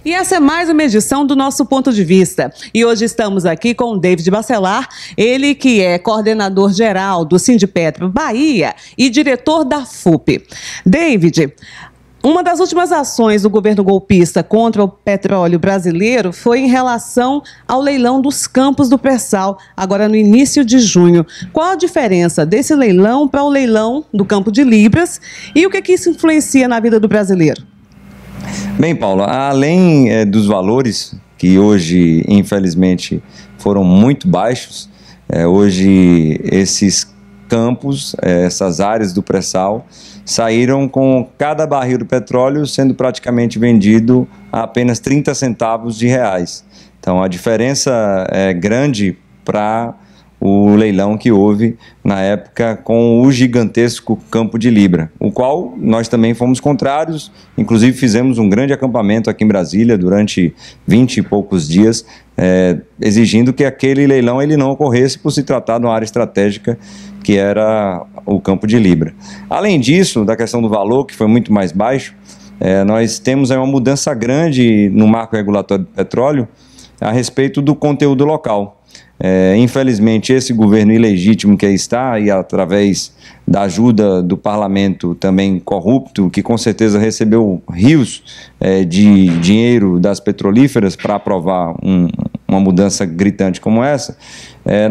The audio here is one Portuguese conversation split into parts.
E essa é mais uma edição do nosso Ponto de Vista. E hoje estamos aqui com o David Bacelar, ele que é coordenador geral do Sindipetro Bahia e diretor da FUP. David, uma das últimas ações do governo golpista contra o petróleo brasileiro foi em relação ao leilão dos campos do pré-sal, agora no início de junho. Qual a diferença desse leilão para o leilão do Campo de Libras e o que isso influencia na vida do brasileiro? Bem, Paula, além dos valores, que hoje, infelizmente, foram muito baixos, hoje esses campos, essas áreas do pré-sal, saíram com cada barril do petróleo sendo praticamente vendido a apenas 30 centavos de reais. Então, a diferença é grande para o leilão que houve na época com o gigantesco Campo de Libra, o qual nós também fomos contrários, inclusive fizemos um grande acampamento aqui em Brasília durante 20 e poucos dias, exigindo que aquele leilão ele não ocorresse por se tratar de uma área estratégica que era o Campo de Libra. Além disso, da questão do valor, que foi muito mais baixo, nós temos uma mudança grande no marco regulatório do petróleo a respeito do conteúdo local. Infelizmente, esse governo ilegítimo que aí está, e através da ajuda do parlamento também corrupto, que com certeza recebeu rios de dinheiro das petrolíferas para aprovar uma mudança gritante como essa,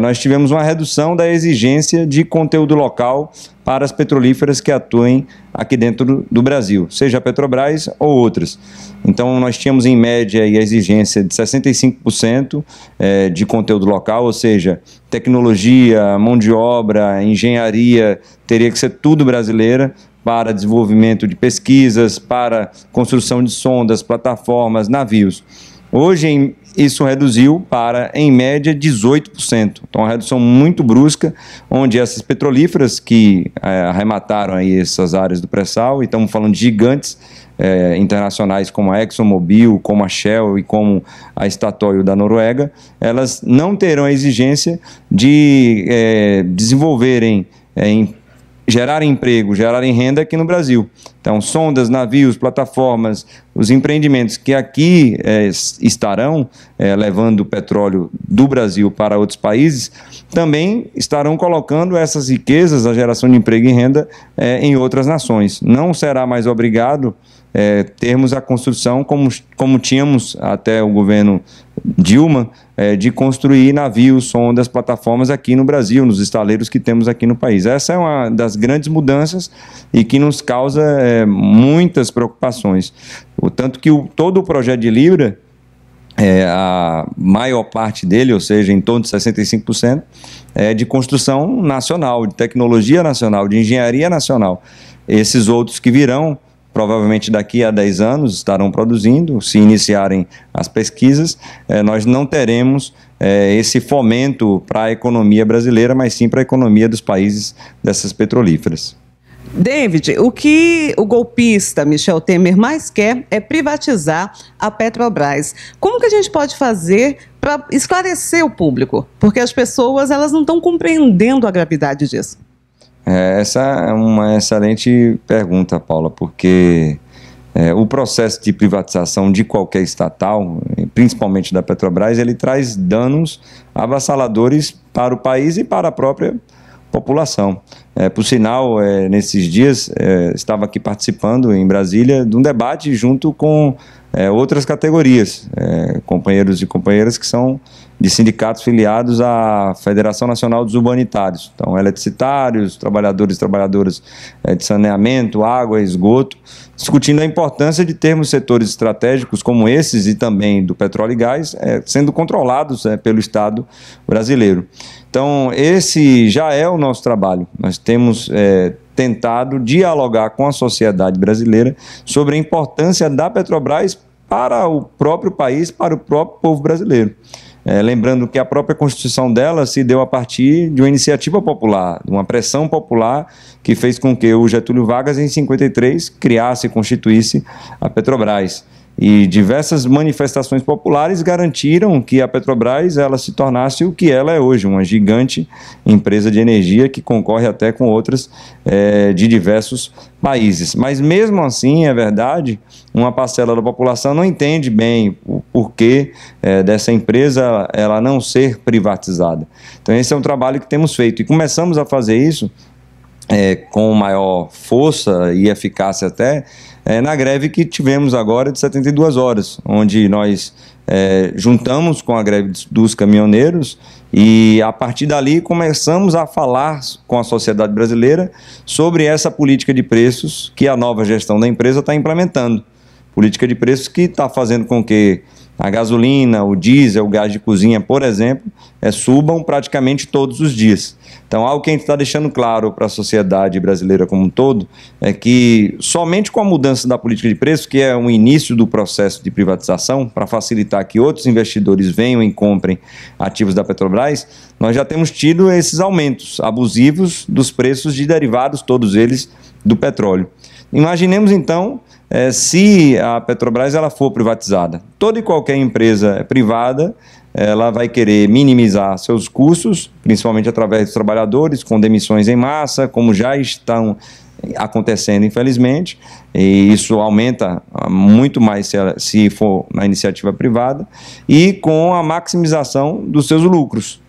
nós tivemos uma redução da exigência de conteúdo local para as petrolíferas que atuem aqui dentro do Brasil, seja a Petrobras ou outras. Então, nós tínhamos em média a exigência de 65% de conteúdo local, ou seja, tecnologia, mão de obra, engenharia, teria que ser tudo brasileira para desenvolvimento de pesquisas, para construção de sondas, plataformas, navios. Hoje, isso reduziu para, em média, 18%. Então, uma redução muito brusca, onde essas petrolíferas que arremataram aí essas áreas do pré-sal, e estamos falando de gigantes internacionais como a ExxonMobil, como a Shell e como a Statoil da Noruega, elas não terão a exigência de desenvolverem gerarem emprego, gerarem renda aqui no Brasil. Então, sondas, navios, plataformas, os empreendimentos que aqui estarão levando o petróleo do Brasil para outros países, também estarão colocando essas riquezas, a geração de emprego e renda, em outras nações. Não será mais obrigado termos a construção, como tínhamos até o governo Dilma, de construir navios, sondas, plataformas aqui no Brasil, nos estaleiros que temos aqui no país. Essa é uma das grandes mudanças e que nos causa muitas preocupações. Tanto que todo o projeto de Libra, a maior parte dele, ou seja, em torno de 65%, é de construção nacional, de tecnologia nacional, de engenharia nacional. Esses outros que virão, provavelmente daqui a 10 anos estarão produzindo, se iniciarem as pesquisas, nós não teremos esse fomento para a economia brasileira, mas sim para a economia dos países dessas petrolíferas. David, o que o golpista Michel Temer mais quer é privatizar a Petrobras. Como que a gente pode fazer para esclarecer o público? Porque as pessoas elas não estão compreendendo a gravidade disso. Essa é uma excelente pergunta, Paula, porque o processo de privatização de qualquer estatal, principalmente da Petrobras, ele traz danos avassaladores para o país e para a própria população. Por sinal, nesses dias, estava aqui participando em Brasília de um debate junto com outras categorias, companheiros e companheiras que são de sindicatos filiados à Federação Nacional dos Urbanitários. Então, eletricitários, trabalhadores e trabalhadoras de saneamento, água, esgoto, discutindo a importância de termos setores estratégicos como esses e também do petróleo e gás sendo controlados pelo Estado brasileiro. Então, esse já é o nosso trabalho. Nós temos tentado dialogar com a sociedade brasileira sobre a importância da Petrobras para o próprio país, para o próprio povo brasileiro. Lembrando que a própria constituição dela se deu a partir de uma iniciativa popular, de uma pressão popular que fez com que o Getúlio Vargas, em 53, criasse e constituísse a Petrobras. e diversas manifestações populares garantiram que a Petrobras ela se tornasse o que ela é hoje, uma gigante empresa de energia que concorre até com outras de diversos países. Mas mesmo assim, é verdade, uma parcela da população não entende bem o porquê dessa empresa ela não ser privatizada. Então esse é um trabalho que temos feito e começamos a fazer isso com maior força e eficácia até, na greve que tivemos agora de 72 horas, onde nós juntamos com a greve dos caminhoneiros e a partir dali começamos a falar com a sociedade brasileira sobre essa política de preços que a nova gestão da empresa está implementando. Política de preços que está fazendo com que a gasolina, o diesel, o gás de cozinha, por exemplo, subam praticamente todos os dias. Então, algo que a gente está deixando claro para a sociedade brasileira como um todo é que somente com a mudança da política de preço, que é o início do processo de privatização, para facilitar que outros investidores venham e comprem ativos da Petrobras, nós já temos tido esses aumentos abusivos dos preços de derivados, todos eles, do petróleo. Imaginemos, então, se a Petrobras ela for privatizada. Toda e qualquer empresa privada ela vai querer minimizar seus custos, principalmente através dos trabalhadores, com demissões em massa, como já estão acontecendo, infelizmente, e isso aumenta muito mais se for na iniciativa privada, e com a maximização dos seus lucros.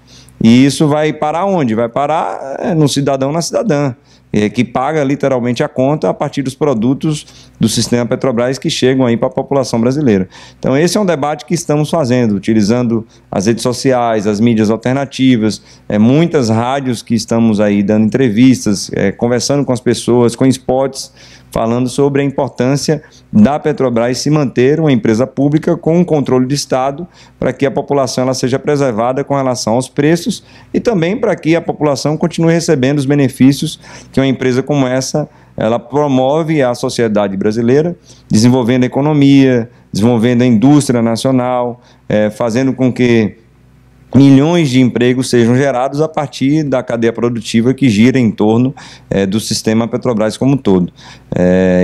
E isso vai parar onde? Vai parar no cidadão, na cidadã, que paga literalmente a conta a partir dos produtos do sistema Petrobras que chegam aí para a população brasileira. Então esse é um debate que estamos fazendo, utilizando as redes sociais, as mídias alternativas, muitas rádios que estamos aí dando entrevistas, conversando com as pessoas, com spots, falando sobre a importância da Petrobras se manter uma empresa pública com um controle de Estado para que a população ela seja preservada com relação aos preços e também para que a população continue recebendo os benefícios que uma empresa como essa ela promove à sociedade brasileira, desenvolvendo a economia, desenvolvendo a indústria nacional, fazendo com que milhões de empregos sejam gerados a partir da cadeia produtiva que gira em torno do sistema Petrobras como um todo.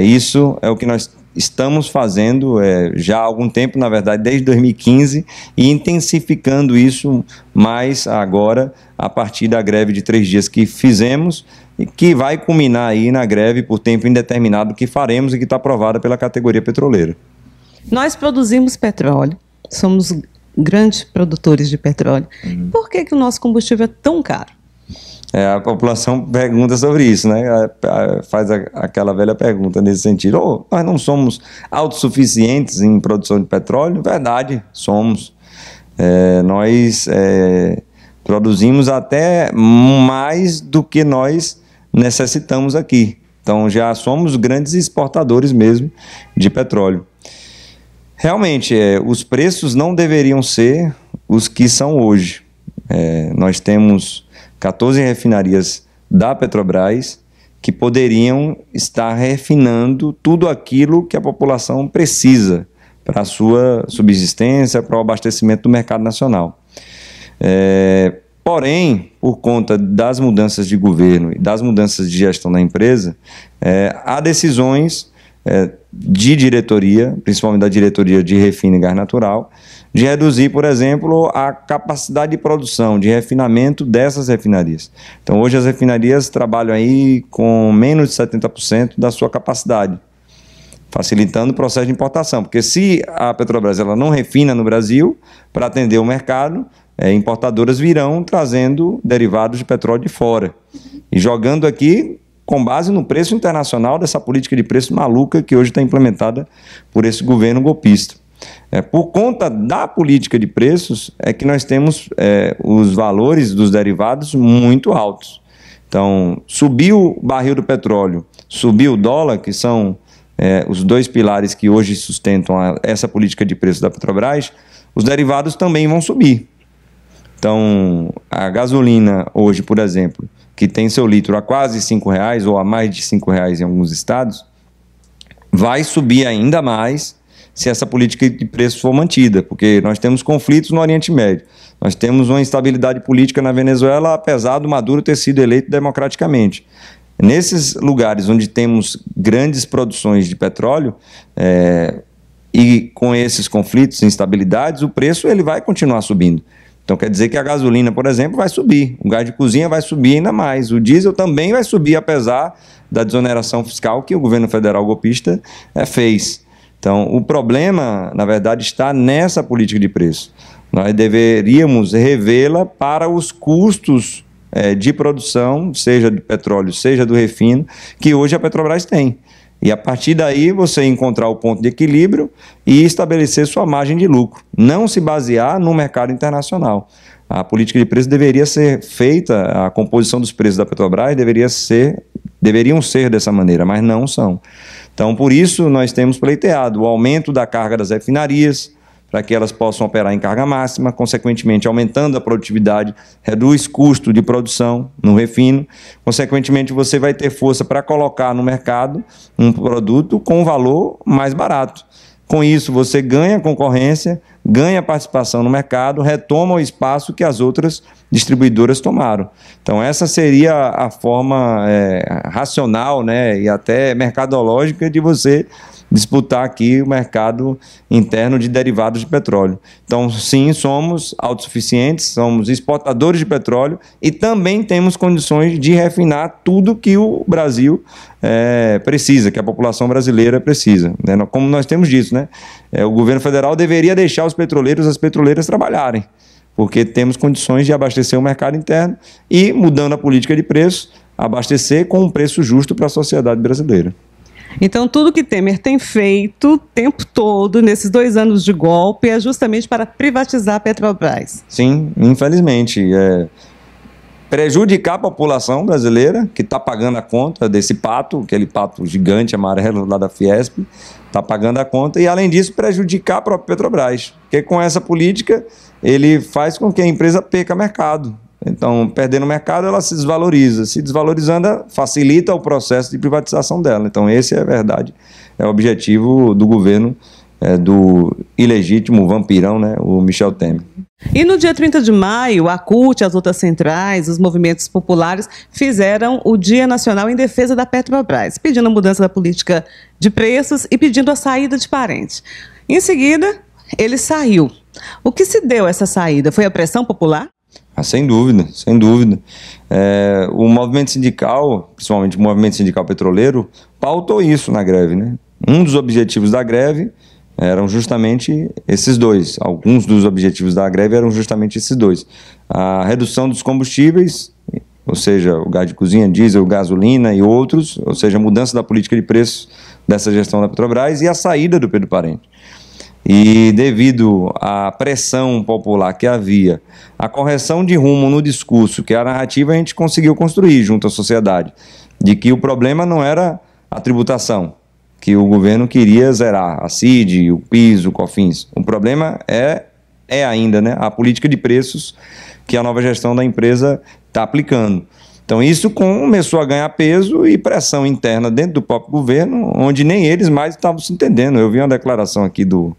Isso é o que nós estamos fazendo já há algum tempo, na verdade, desde 2015, e intensificando isso mais agora, a partir da greve de 3 dias que fizemos, e que vai culminar aí na greve por tempo indeterminado que faremos e que está aprovada pela categoria petroleira. Nós produzimos petróleo, somos grandes produtores de petróleo. Por que o nosso combustível é tão caro? A população pergunta sobre isso, né? Faz aquela velha pergunta nesse sentido. Nós não somos autossuficientes em produção de petróleo? Verdade, somos. Nós produzimos até mais do que nós necessitamos aqui. Então já somos grandes exportadores mesmo de petróleo. Realmente, os preços não deveriam ser os que são hoje. Nós temos 14 refinarias da Petrobras que poderiam estar refinando tudo aquilo que a população precisa para a sua subsistência, para o abastecimento do mercado nacional. Porém, por conta das mudanças de governo e das mudanças de gestão da empresa, há decisões de diretoria, principalmente da diretoria de refino e gás natural, de reduzir, por exemplo, a capacidade de produção, de refinamento dessas refinarias. Então, hoje as refinarias trabalham aí com menos de 70% da sua capacidade, facilitando o processo de importação, porque se a Petrobras ela não refina no Brasil, para atender o mercado, importadoras virão trazendo derivados de petróleo de fora e jogando aqui com base no preço internacional dessa política de preço maluca que hoje está implementada por esse governo golpista. Por conta da política de preços é que nós temos os valores dos derivados muito altos. Então, subiu o barril do petróleo, subiu o dólar, que são os dois pilares que hoje sustentam essa política de preço da Petrobras, os derivados também vão subir. Então, a gasolina hoje, por exemplo, que tem seu litro a quase R$5 ou a mais de R$5 em alguns estados, vai subir ainda mais se essa política de preço for mantida, porque nós temos conflitos no Oriente Médio, nós temos uma instabilidade política na Venezuela, apesar do Maduro ter sido eleito democraticamente. Nesses lugares onde temos grandes produções de petróleo, e com esses conflitos, instabilidades, o preço ele vai continuar subindo. Então quer dizer que a gasolina, por exemplo, vai subir, o gás de cozinha vai subir ainda mais, o diesel também vai subir, apesar da desoneração fiscal que o governo federal golpista fez. Então o problema, na verdade, está nessa política de preço. Nós deveríamos revê-la para os custos de produção, seja do petróleo, seja do refino, que hoje a Petrobras tem. E a partir daí você encontrar o ponto de equilíbrio e estabelecer sua margem de lucro. Não se basear no mercado internacional. A política de preço deveria ser feita, a composição dos preços da Petrobras deveriam ser dessa maneira, mas não são. Então, por isso, nós temos pleiteado o aumento da carga das refinarias, para que elas possam operar em carga máxima, consequentemente aumentando a produtividade, reduz custo de produção no refino, consequentemente você vai ter força para colocar no mercado um produto com valor mais barato. Com isso você ganha concorrência, ganha participação no mercado, retoma o espaço que as outras distribuidoras tomaram. Então essa seria a forma racional, né, e até mercadológica de você disputar aqui o mercado interno de derivados de petróleo. Então, sim, somos autossuficientes, somos exportadores de petróleo e também temos condições de refinar tudo que o Brasil precisa, que a população brasileira precisa. Né? Como nós temos dito, né? O governo federal deveria deixar os petroleiros, as petroleiras trabalharem, porque temos condições de abastecer o mercado interno e, mudando a política de preço, abastecer com um preço justo para a sociedade brasileira. Então, tudo que Temer tem feito o tempo todo, nesses 2 anos de golpe, é justamente para privatizar a Petrobras. Sim, infelizmente. Prejudicar a população brasileira, que está pagando a conta desse pato, aquele pato gigante amarelo lá da Fiesp, está pagando a conta, e além disso prejudicar a própria Petrobras, porque com essa política ele faz com que a empresa perca mercado. Então, perdendo o mercado, ela se desvaloriza. Se desvalorizando, facilita o processo de privatização dela. Então, esse é a verdade, é o objetivo do governo, do ilegítimo vampirão, né, o Michel Temer. E no dia 30 de maio, a CUT, as outras centrais, os movimentos populares fizeram o Dia Nacional em Defesa da Petrobras, pedindo a mudança da política de preços e pedindo a saída de Parente. Em seguida, ele saiu. O que se deu essa saída? Foi a pressão popular? Sem dúvida, sem dúvida. O movimento sindical, principalmente o movimento sindical petroleiro, pautou isso na greve, né? Um dos objetivos da greve eram justamente esses dois. Alguns dos objetivos da greve eram justamente esses dois. A redução dos combustíveis, ou seja, o gás de cozinha, diesel, gasolina e outros, ou seja, a mudança da política de preços dessa gestão da Petrobras e a saída do Pedro Parente. E devido à pressão popular que havia, a correção de rumo no discurso, que a narrativa a gente conseguiu construir junto à sociedade, de que o problema não era a tributação, que o governo queria zerar a CID, o PIS, o COFINS. O problema é ainda, né, a política de preços que a nova gestão da empresa está aplicando. Então isso começou a ganhar peso e pressão interna dentro do próprio governo, onde nem eles mais estavam se entendendo. Eu vi uma declaração aqui do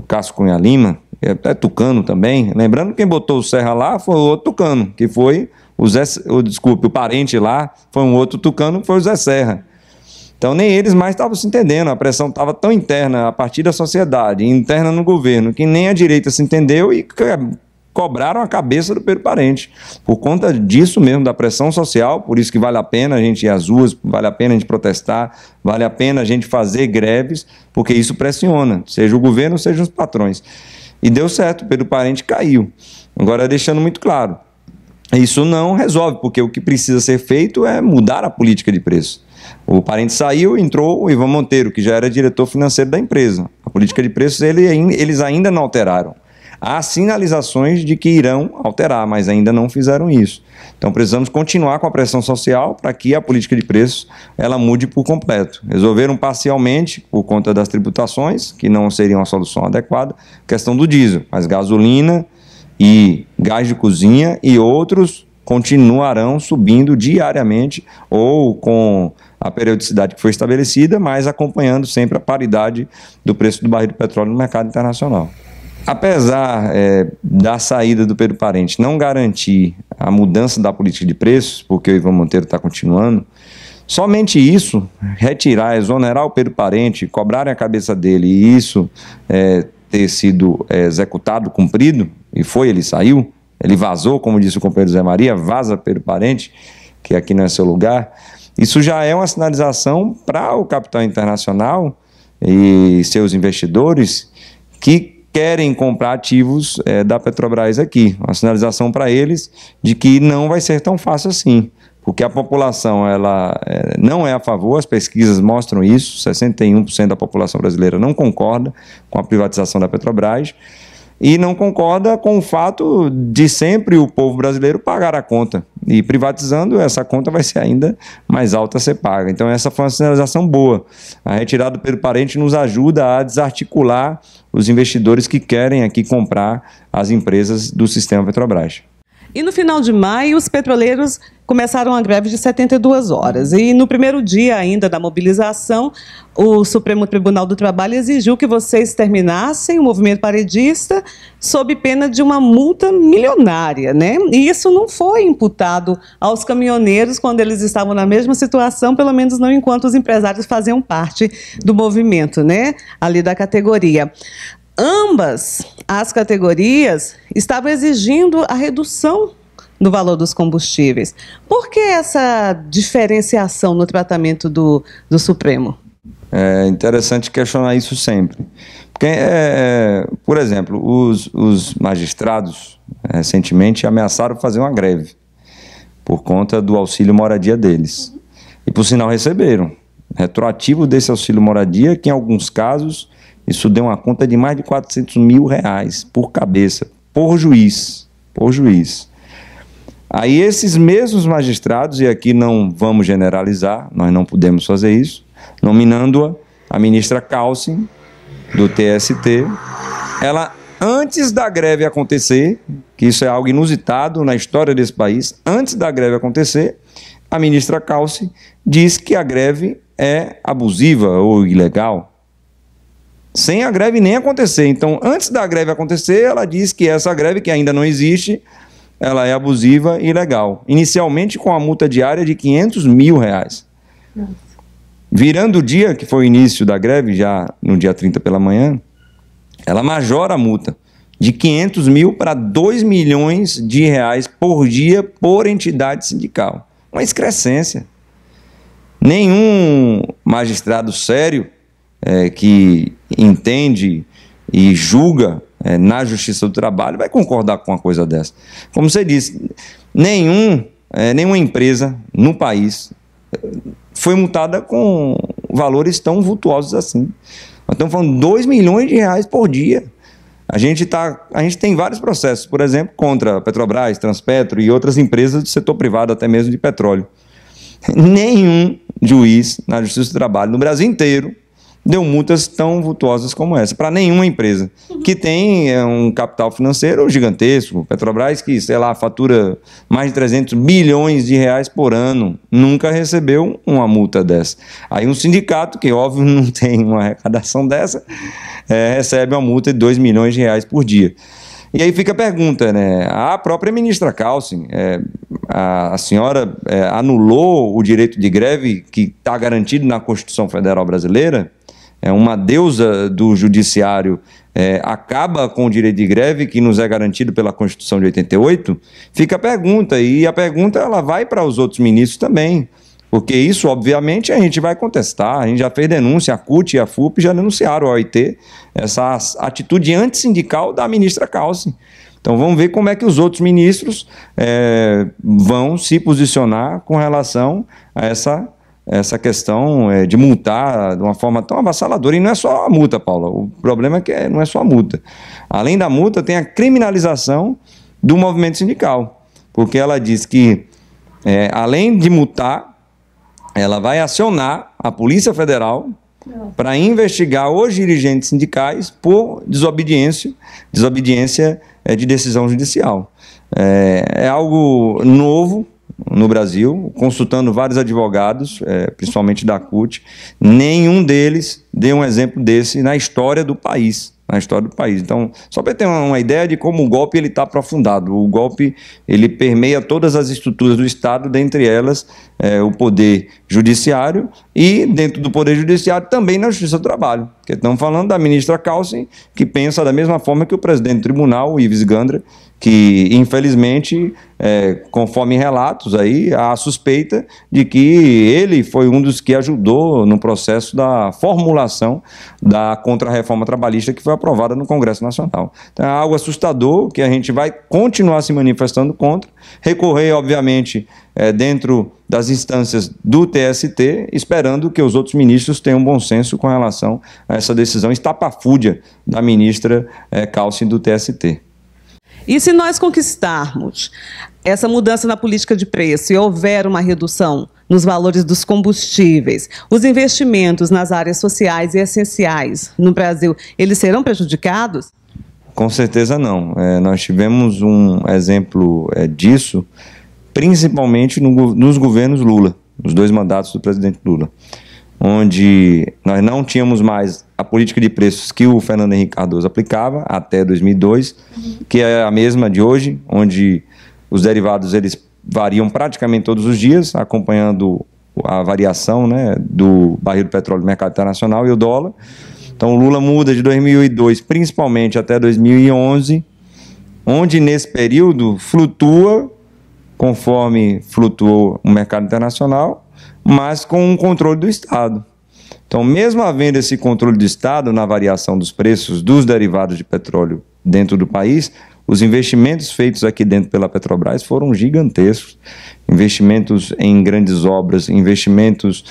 Cássio Cunha Lima, é tucano também, lembrando que quem botou o Serra lá foi o outro tucano, que foi o parente lá, foi um outro tucano, que foi o Zé Serra. Então nem eles mais estavam se entendendo, a pressão estava tão interna a partir da sociedade, interna no governo, que nem a direita se entendeu e cobraram a cabeça do Pedro Parente. Por conta disso mesmo, da pressão social, por isso que vale a pena a gente ir às ruas, vale a pena a gente protestar, vale a pena a gente fazer greves, porque isso pressiona, seja o governo, seja os patrões. E deu certo, o Pedro Parente caiu. Agora, deixando muito claro, isso não resolve, porque o que precisa ser feito é mudar a política de preço. O Parente saiu, entrou o Ivan Monteiro, que já era diretor financeiro da empresa. A política de preços eles ainda não alteraram. Há sinalizações de que irão alterar, mas ainda não fizeram isso. Então precisamos continuar com a pressão social para que a política de preços ela mude por completo. Resolveram parcialmente, por conta das tributações, que não seriam a solução adequada, a questão do diesel, mas gasolina e gás de cozinha e outros continuarão subindo diariamente ou com a periodicidade que foi estabelecida, mas acompanhando sempre a paridade do preço do barril de petróleo no mercado internacional. Apesar da saída do Pedro Parente não garantir a mudança da política de preços, porque o Ivan Monteiro está continuando, Somente isso, retirar, exonerar o Pedro Parente, cobrarem a cabeça dele e isso ter sido executado, cumprido, e foi, ele saiu, ele vazou, como disse o companheiro Zé Maria, vaza Pedro Parente, que aqui não é seu lugar. Isso já é uma sinalização para o capital internacional e seus investidores que querem comprar ativos da Petrobras aqui. Uma sinalização para eles de que não vai ser tão fácil assim, porque a população ela não é a favor, as pesquisas mostram isso, 61% da população brasileira não concorda com a privatização da Petrobras e não concorda com o fato de sempre o povo brasileiro pagar a conta. E privatizando, essa conta vai ser ainda mais alta a ser paga. Então essa foi uma sinalização boa. A retirada do Pedro Parente nos ajuda a desarticular os investidores que querem aqui comprar as empresas do sistema Petrobras. E no final de maio, os petroleiros começaram a greve de 72 horas. E no primeiro dia ainda da mobilização, o Supremo Tribunal do Trabalho exigiu que vocês terminassem o movimento paredista sob pena de uma multa milionária, né? E isso não foi imputado aos caminhoneiros quando eles estavam na mesma situação, pelo menos não enquanto os empresários faziam parte do movimento, né? Ali da categoria. Ambas as categorias estavam exigindo a redução do valor dos combustíveis. Por que essa diferenciação no tratamento do Supremo? É interessante questionar isso sempre. Porque, por exemplo, os magistrados recentemente ameaçaram fazer uma greve por conta do auxílio moradia deles. E, por sinal, receberam. Retroativo desse auxílio moradia, que em alguns casos isso deu uma conta de mais de R$400 mil por cabeça, por juiz. Aí esses mesmos magistrados, e aqui não vamos generalizar, nós não podemos fazer isso, nominando a ministra Calcin, do TST, ela, antes da greve acontecer, que isso é algo inusitado na história desse país, antes da greve acontecer, a ministra Calcin diz que a greve é abusiva ou ilegal, sem a greve nem acontecer. Então, antes da greve acontecer, ela diz que essa greve, que ainda não existe, ela é abusiva e ilegal. Inicialmente com a multa diária de R$500 mil. Nossa. Virando o dia, que foi o início da greve, já no dia 30 pela manhã, ela majora a multa de R$500 mil para R$2 milhões por dia por entidade sindical. Uma excrescência. Nenhum magistrado sério que entende e julga na Justiça do Trabalho vai concordar com uma coisa dessa. Como você disse, nenhuma empresa no país foi multada com valores tão vultuosos assim. Nós estamos falando de R$2 milhões por dia. A gente tem vários processos, por exemplo, contra a Petrobras, Transpetro e outras empresas do setor privado, até mesmo de petróleo. Nenhum juiz na Justiça do Trabalho no Brasil inteiro deu multas tão vultuosas como essa, para nenhuma empresa, que tem um capital financeiro gigantesco. Petrobras, que, sei lá, fatura mais de R$300 bilhões por ano, nunca recebeu uma multa dessa. Aí um sindicato, que óbvio não tem uma arrecadação dessa, recebe uma multa de R$2 milhões por dia. E aí fica a pergunta, né? A própria ministra Calcin, a senhora anulou o direito de greve que está garantido na Constituição Federal Brasileira? Uma deusa do judiciário acaba com o direito de greve que nos é garantido pela Constituição de 88? Fica a pergunta, e a pergunta ela vai para os outros ministros também, porque isso, obviamente, a gente vai contestar. A gente já fez denúncia, a CUT e a FUP já denunciaram ao OIT essa atitude antissindical da ministra Calcin. Então vamos ver como é que os outros ministros vão se posicionar com relação a essa questão de multar de uma forma tão avassaladora. E não é só a multa, Paula. O problema é que não é só a multa. Além da multa, tem a criminalização do movimento sindical, porque ela diz que, além de multar, ela vai acionar a Polícia Federal para investigar os dirigentes sindicais por desobediência de decisão judicial. É algo novo no Brasil, consultando vários advogados, principalmente da CUT, nenhum deles deu um exemplo desse na história do país. na história do país. Então, só para ter uma ideia de como o golpe está aprofundado. O golpe ele permeia todas as estruturas do Estado, dentre elas o poder judiciário e, dentro do poder judiciário, também na Justiça do Trabalho. Porque estamos falando da ministra Kausen, que pensa da mesma forma que o presidente do tribunal, o Ives Gandra, que, infelizmente, conforme relatos aí, há suspeita de que ele foi um dos que ajudou no processo da formulação da contra-reforma trabalhista que foi aprovada no Congresso Nacional. Então, é algo assustador que a gente vai continuar se manifestando contra, recorrer, obviamente, dentro das instâncias do TST, esperando que os outros ministros tenham bom senso com relação a essa decisão estapafúrdia da ministra Kausen do TST. E se nós conquistarmos essa mudança na política de preço e houver uma redução nos valores dos combustíveis, os investimentos nas áreas sociais e essenciais no Brasil, eles serão prejudicados? Com certeza não. Nós tivemos um exemplo disso, principalmente nos governos Lula, nos 2 mandatos do presidente Lula, onde nós não tínhamos mais a política de preços que o Fernando Henrique Cardoso aplicava até 2002, que é a mesma de hoje, onde os derivados eles variam praticamente todos os dias, acompanhando a variação, né, do barril do petróleo do mercado internacional e o dólar. Então, o Lula muda de 2002, principalmente até 2011, onde nesse período flutua, conforme flutuou o mercado internacional, mas com um controle do Estado. Então, mesmo havendo esse controle do Estado na variação dos preços dos derivados de petróleo dentro do país, os investimentos feitos aqui dentro pela Petrobras foram gigantescos. Investimentos em grandes obras, investimentos,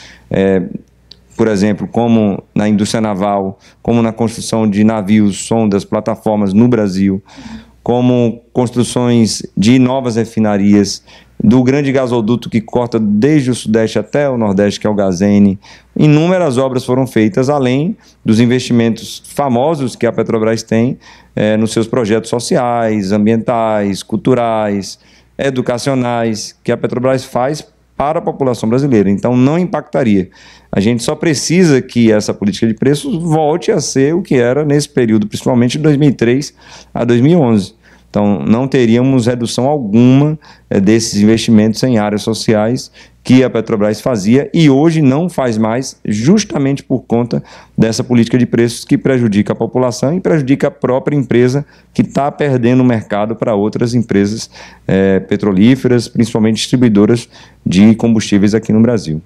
por exemplo, como na indústria naval, como na construção de navios, sondas, plataformas no Brasil, como construções de novas refinarias, do grande gasoduto que corta desde o Sudeste até o Nordeste, que é o Gazene. Inúmeras obras foram feitas, além dos investimentos famosos que a Petrobras tem nos seus projetos sociais, ambientais, culturais, educacionais, que a Petrobras faz para a população brasileira. Então, não impactaria. A gente só precisa que essa política de preços volte a ser o que era nesse período, principalmente de 2003 a 2011. Então, não teríamos redução alguma desses investimentos em áreas sociais que a Petrobras fazia e hoje não faz mais, justamente por conta dessa política de preços que prejudica a população e prejudica a própria empresa, que está perdendo o mercado para outras empresas petrolíferas, principalmente distribuidoras de combustíveis aqui no Brasil.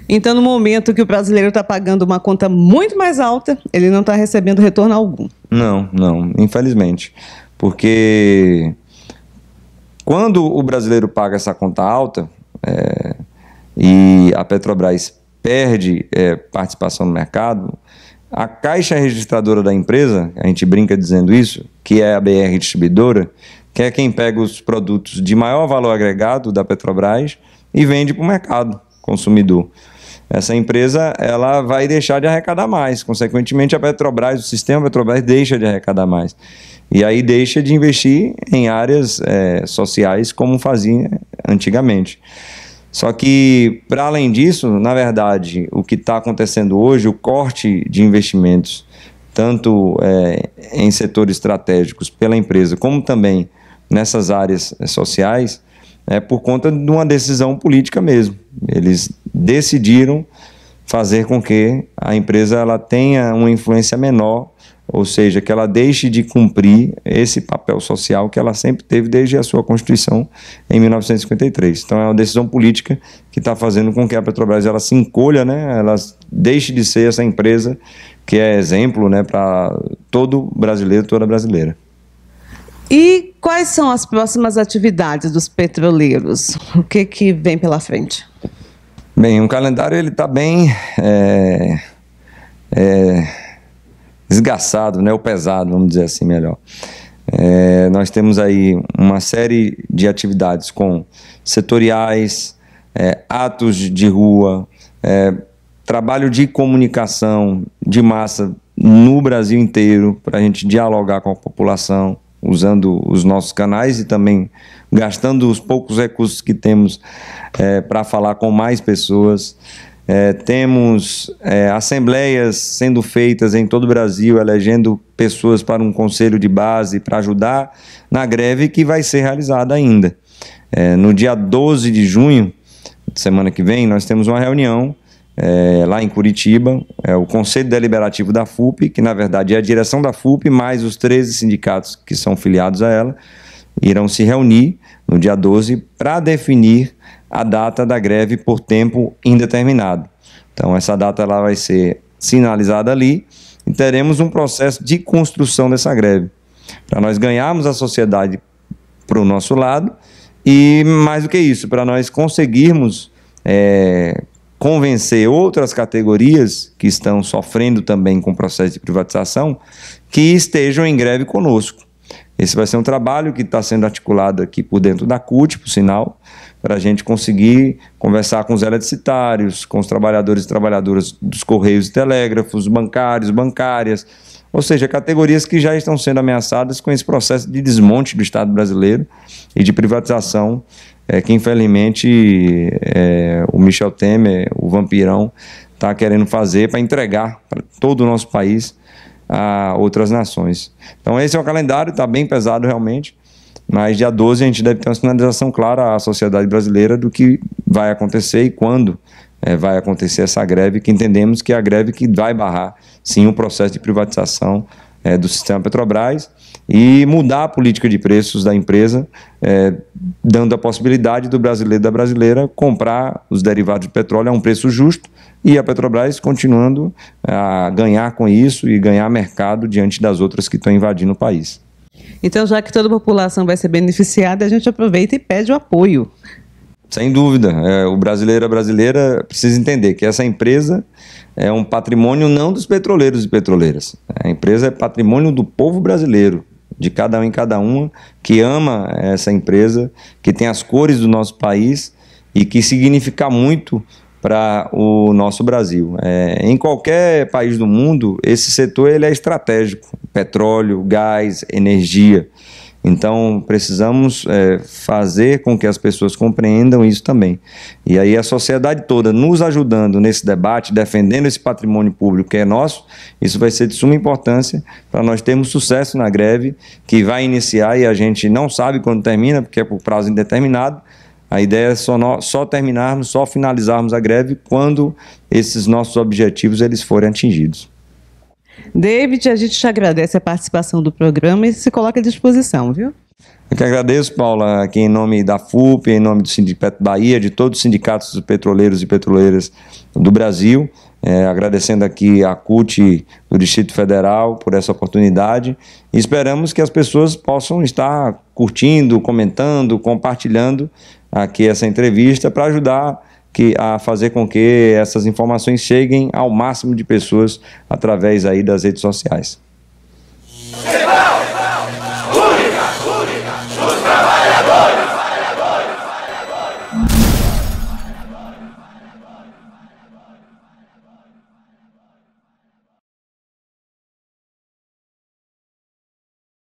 Então, no momento que o brasileiro está pagando uma conta muito mais alta, ele não está recebendo retorno algum. Não, infelizmente. Porque quando o brasileiro paga essa conta alta e a Petrobras perde participação no mercado, a caixa registradora da empresa, a gente brinca dizendo isso, que é a BR Distribuidora, que é quem pega os produtos de maior valor agregado da Petrobras e vende para o mercado consumidor. Essa empresa ela vai deixar de arrecadar mais, consequentemente a Petrobras, o sistema Petrobras deixa de arrecadar mais. E aí deixa de investir em áreas sociais como fazia antigamente. Só que, para além disso, na verdade, o que está acontecendo hoje, o corte de investimentos, tanto em setores estratégicos pela empresa, como também nessas áreas sociais, é por conta de uma decisão política mesmo. Eles decidiram fazer com que a empresa ela tenha uma influência menor, ou seja, que ela deixe de cumprir esse papel social que ela sempre teve desde a sua Constituição em 1953. Então é uma decisão política que está fazendo com que a Petrobras ela se encolha, né? Ela deixe de ser essa empresa que é exemplo, né, para todo brasileiro, toda brasileira. E quais são as próximas atividades dos petroleiros? O que vem pela frente? Bem, o calendário ele está bem esgaçado, né, ou pesado, vamos dizer assim melhor. Nós temos aí uma série de atividades com setoriais, atos de rua, trabalho de comunicação de massa no Brasil inteiro, para a gente dialogar com a população, usando os nossos canais e também gastando os poucos recursos que temos para falar com mais pessoas. Temos assembleias sendo feitas em todo o Brasil, elegendo pessoas para um conselho de base para ajudar na greve que vai ser realizada ainda. No dia 12 de junho, semana que vem, nós temos uma reunião lá em Curitiba, o Conselho Deliberativo da FUP, que na verdade é a direção da FUP, mais os 13 sindicatos que são filiados a ela, irão se reunir no dia 12 para definir a data da greve por tempo indeterminado. Então essa data ela vai ser sinalizada ali e teremos um processo de construção dessa greve, para nós ganharmos a sociedade para o nosso lado e, mais do que isso, para nós conseguirmos convencer outras categorias que estão sofrendo também com o processo de privatização que estejam em greve conosco. Esse vai ser um trabalho que está sendo articulado aqui por dentro da CUT, por sinal, para a gente conseguir conversar com os eletricitários, com os trabalhadores e trabalhadoras dos Correios e Telégrafos, bancários, bancárias, ou seja, categorias que já estão sendo ameaçadas com esse processo de desmonte do Estado brasileiro e de privatização que, infelizmente, o Michel Temer, o vampirão, está querendo fazer para entregar para todo o nosso país a outras nações. Então esse é o calendário, está bem pesado realmente, mas dia 12 a gente deve ter uma sinalização clara à sociedade brasileira do que vai acontecer e quando vai acontecer essa greve, que entendemos que é a greve que vai barrar, sim, o processo de privatização do sistema Petrobras e mudar a política de preços da empresa, dando a possibilidade do brasileiro e da brasileira comprar os derivados de petróleo a um preço justo e a Petrobras continuando a ganhar com isso e ganhar mercado diante das outras que estão invadindo o país. Então, já que toda a população vai ser beneficiada, a gente aproveita e pede o apoio. Sem dúvida. O brasileiro e a brasileira precisa entender que essa empresa é um patrimônio não dos petroleiros e petroleiras. A empresa é patrimônio do povo brasileiro, de cada um em cada uma, que ama essa empresa, que tem as cores do nosso país e que significa muito para o nosso Brasil. Em qualquer país do mundo, esse setor ele é estratégico, petróleo, gás, energia. Então, precisamos fazer com que as pessoas compreendam isso também. E aí a sociedade toda nos ajudando nesse debate, defendendo esse patrimônio público que é nosso, isso vai ser de suma importância para nós termos sucesso na greve, que vai iniciar e a gente não sabe quando termina, porque é por prazo indeterminado. A ideia é só terminarmos, só finalizarmos a greve quando esses nossos objetivos eles forem atingidos. David, a gente te agradece a participação do programa e se coloca à disposição, viu? Eu que agradeço, Paula, aqui em nome da FUP, em nome do Sindicato Bahia, de todos os sindicatos dos petroleiros e petroleiras do Brasil, agradecendo aqui a CUT do Distrito Federal por essa oportunidade e esperamos que as pessoas possam estar curtindo, comentando, compartilhando aqui essa entrevista para ajudar a fazer com que essas informações cheguem ao máximo de pessoas através aí das redes sociais.